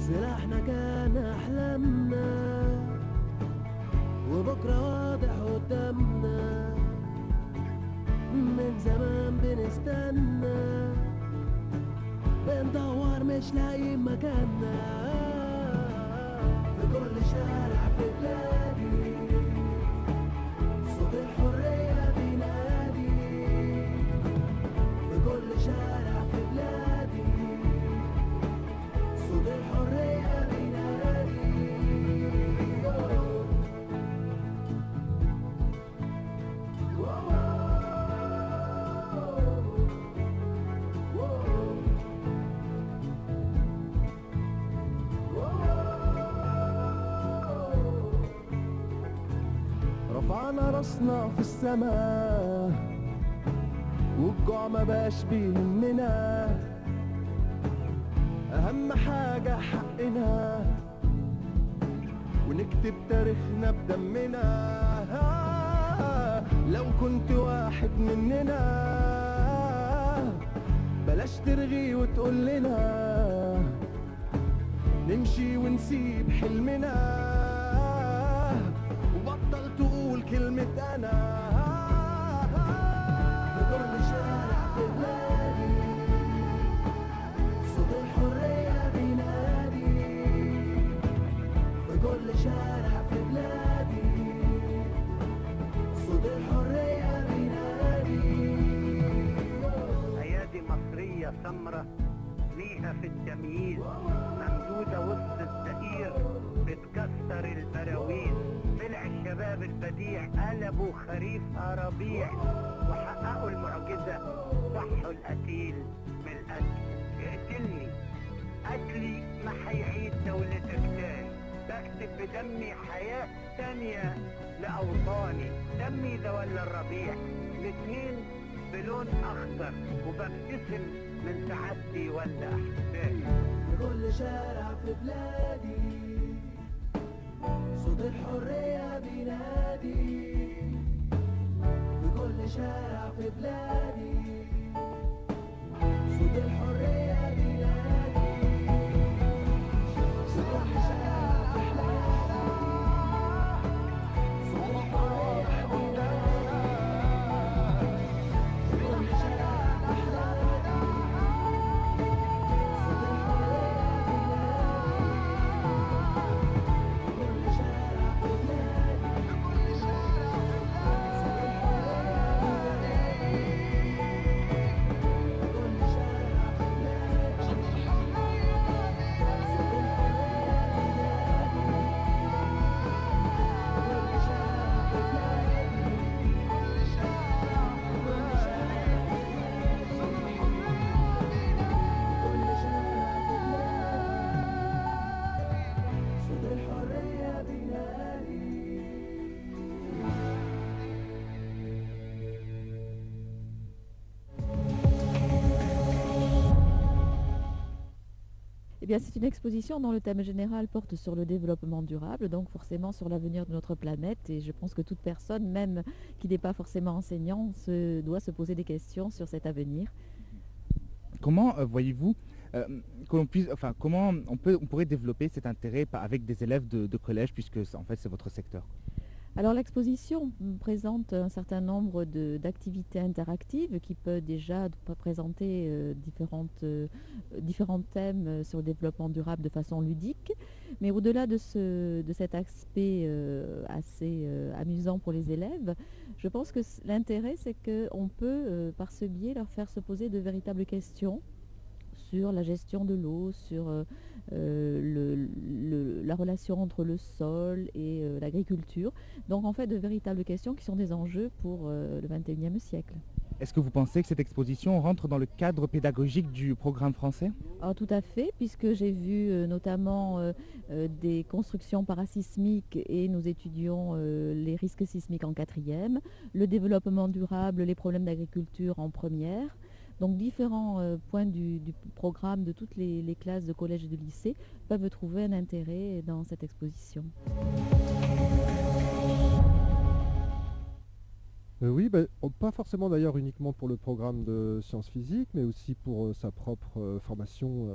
سلاحنا كان أحلامنا وبكرة واضح قدامنا، من زمان بنستنى بندور مش لاقيين مكاننا. في كل شارع في بلادي صوت الحرية بينادي، في كل شارع في بلادي صوت الحرية بينادي. رفعنا راسنا في السماء والجوع ما بقاش بيهمنا، اهم حاجة حقنا ونكتب تاريخنا بدمنا. لو كنت واحد مننا بلاش ترغي وتقول لنا نمشي ونسيب حلمنا، وبطل تقول كلمة أنا. في كل شارع في بلادي صوت الحرية بينادي، في كل شارع في بلادي صوت الحرية بينادي. أيادي مصرية سمرة ليها في التمييز، ممدودة وسط الزئير بتكسر البراويز. طلع الشباب البديع قلبوا خريفها ربيع، وحققوا المعجزة صحوا القتيل من القتل. اقتلني قتلي ما هيعيد دولتك تاني، بكتب بدمي حياة تانية لأوطاني. دمي ده ولا الربيع الاتنين بلون أخضر، وببتسم من سعادتي ولا أحزاني. في كل شارع في بلادي صوت الحرية بينادي، في كل شارع في بلادي صوت الحرية بينادي. في كل شارع في بلادي صوت الحرية بينادي، في كل شارع في بلادي صوت الحرية بينادي. في كل شارع في بلادي صوت الحرية بينادي. Eh bien, c'est une exposition dont le thème général porte sur le développement durable, donc forcément sur l'avenir de notre planète. Et je pense que toute personne, même qui n'est pas forcément enseignant, doit se poser des questions sur cet avenir. Comment voyez-vous comment on pourrait développer cet intérêt avec des élèves de collège, puisque en fait c'est votre secteur? Alors l'exposition présente un certain nombre d'activités interactives qui peuvent déjà présenter différents thèmes sur le développement durable de façon ludique. Mais au-delà de cet aspect assez amusant pour les élèves, je pense que l'intérêt, c'est qu'on peut, par ce biais, leur faire se poser de véritables questions sur la gestion de l'eau, sur la relation entre le sol et l'agriculture. Donc en fait de véritables questions qui sont des enjeux pour le XXIe siècle. Est-ce que vous pensez que cette exposition rentre dans le cadre pédagogique du programme français? Ah, tout à fait, puisque j'ai vu notamment des constructions parasismiques et nous étudions les risques sismiques en 4e, le développement durable, les problèmes d'agriculture en 1re. Donc différents points du programme de toutes les classes de collège et de lycée peuvent trouver un intérêt dans cette exposition. Oui, ben, pas forcément d'ailleurs uniquement pour le programme de sciences physiques, mais aussi pour sa propre formation,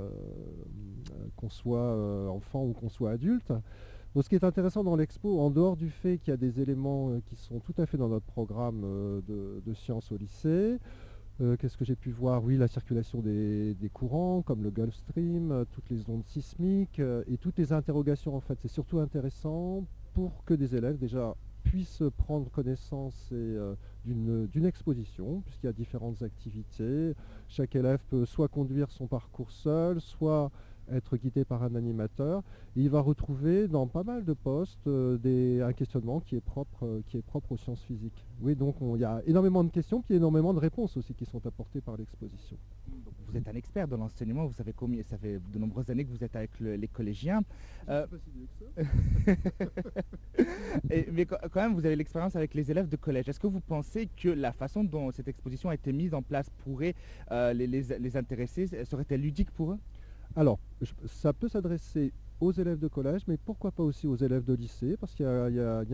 qu'on soit enfant ou qu'on soit adulte. Donc, ce qui est intéressant dans l'expo, en dehors du fait qu'il y a des éléments qui sont tout à fait dans notre programme de sciences au lycée, qu'est-ce que j'ai pu voir? Oui, la circulation des courants, comme le Gulf Stream, toutes les ondes sismiques et toutes les interrogations en fait. C'est surtout intéressant pour que des élèves déjà puissent prendre connaissance d'une exposition, puisqu'il y a différentes activités. Chaque élève peut soit conduire son parcours seul, soit être guidé par un animateur. Et il va retrouver dans pas mal de postes un questionnement qui est propre aux sciences physiques. Oui, donc il y a énormément de questions, puis énormément de réponses aussi qui sont apportées par l'exposition. Donc, vous êtes un expert de l'enseignement, vous savez combien, ça fait de nombreuses années que vous êtes avec les collégiens. Mais quand même, vous avez l'expérience avec les élèves de collège. Est-ce que vous pensez que la façon dont cette exposition a été mise en place pourrait les intéresser? Serait-elle ludique pour eux? Alors, ça peut s'adresser aux élèves de collège, mais pourquoi pas aussi aux élèves de lycée, parce qu'il y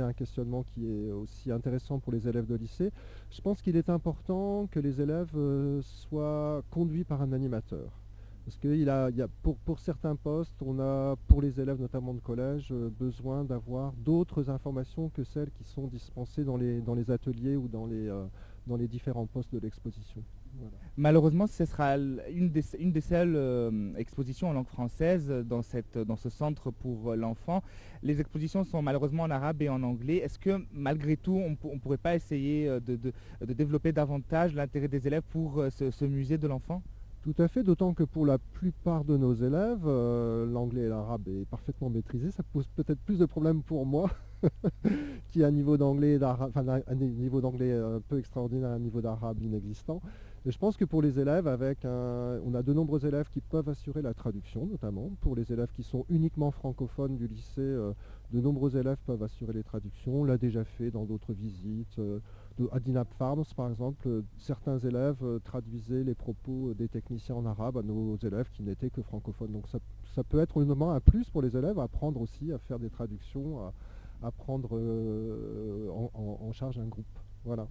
a un questionnement qui est aussi intéressant pour les élèves de lycée. Je pense qu'il est important que les élèves soient conduits par un animateur. Parce que pour certains postes, on a, pour les élèves notamment de collège, besoin d'avoir d'autres informations que celles qui sont dispensées dans les ateliers ou dans les différents postes de l'exposition. Voilà. Malheureusement, ce sera une des seules expositions en langue française dans ce centre pour l'enfant. Les expositions sont malheureusement en arabe et en anglais. Est-ce que malgré tout, on ne pourrait pas essayer de développer davantage l'intérêt des élèves pour ce musée de l'enfant? Tout à fait, d'autant que pour la plupart de nos élèves, l'anglais et l'arabe est parfaitement maîtrisé. Ça pose peut-être plus de problèmes pour moi, qui a un niveau d'anglais un niveau d'anglais un peu extraordinaire, un niveau d'arabe inexistant. Et je pense que pour les élèves, on a de nombreux élèves qui peuvent assurer la traduction, notamment. Pour les élèves qui sont uniquement francophones du lycée, de nombreux élèves peuvent assurer les traductions. On l'a déjà fait dans d'autres visites. À Dinap Farms, par exemple, certains élèves traduisaient les propos des techniciens en arabe à nos élèves qui n'étaient que francophones. Donc ça peut être vraiment un plus pour les élèves à apprendre aussi à faire des traductions, à prendre en charge un groupe. Voilà.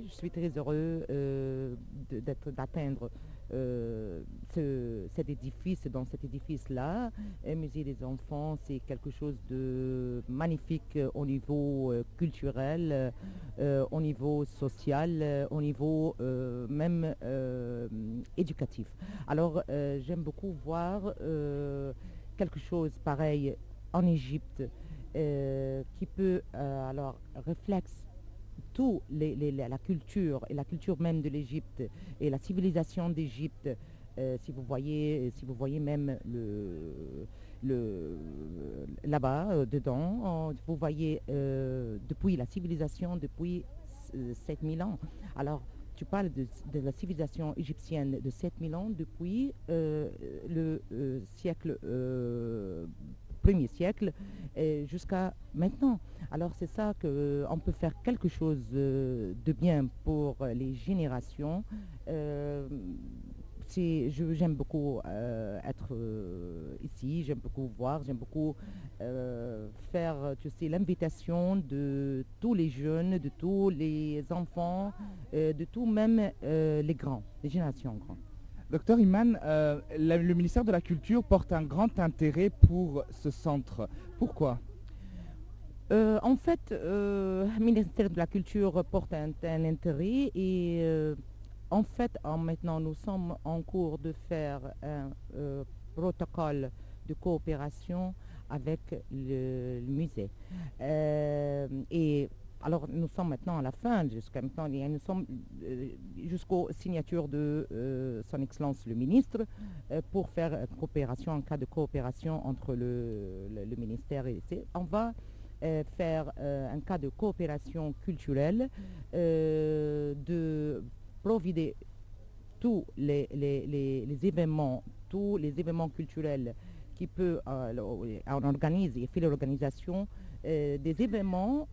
Je suis très heureux d'atteindre cet édifice. Dans cet édifice-là, un musée des enfants, c'est quelque chose de magnifique au niveau culturel, au niveau social, au niveau même éducatif. Alors, j'aime beaucoup voir quelque chose pareil en Égypte qui peut alors refléter tout la culture et la culture même de l'Égypte et la civilisation d'Égypte. Si vous voyez même là-bas dedans, vous voyez depuis la civilisation depuis 7000 ans. Alors tu parles de la civilisation égyptienne de 7000 ans depuis le siècle premier siècle jusqu'à maintenant. Alors c'est ça qu'on peut faire quelque chose de bien pour les générations. J'aime beaucoup être ici, j'aime beaucoup voir, j'aime beaucoup faire, tu sais, l'invitation de tous les jeunes, de tous les enfants, de tous même les grands, les générations grandes. Docteur Iman, le ministère de la Culture porte un grand intérêt pour ce centre. Pourquoi? En fait, le ministère de la Culture porte un intérêt et en fait, maintenant, nous sommes en cours de faire un protocole de coopération avec le musée. Et alors, nous sommes maintenant à la fin, jusqu'à maintenant, nous sommes jusqu'aux signatures de Son Excellence le ministre pour faire coopération, en cas de coopération entre le ministère et le. On va faire un cas de coopération culturelle, de provider tous les événements culturels qui peut on organise et fait l'organisation des événements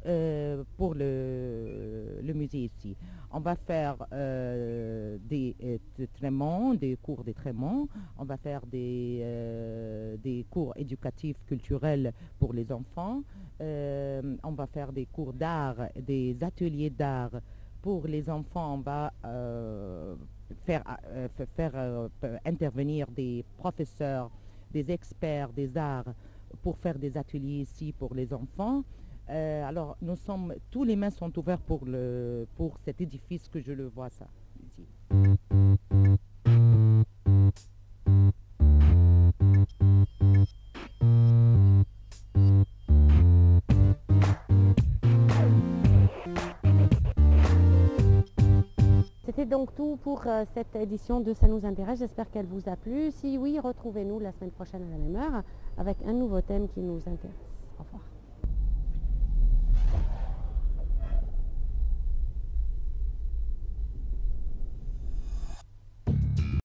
pour le musée ici. On va faire des traitements, des cours de traitement, on va faire des cours éducatifs culturels pour les enfants, On va faire des cours d'art, des ateliers d'art. Pour les enfants, on va faire intervenir des professeurs, des experts des arts pour faire des ateliers ici pour les enfants. Alors, tous les mains sont ouvertes pour cet édifice que je le vois ça ici. C'était donc tout pour cette édition de Ça nous intéresse. J'espère qu'elle vous a plu. Si oui, retrouvez-nous la semaine prochaine à la même heure avec un nouveau thème qui nous intéresse. Au revoir.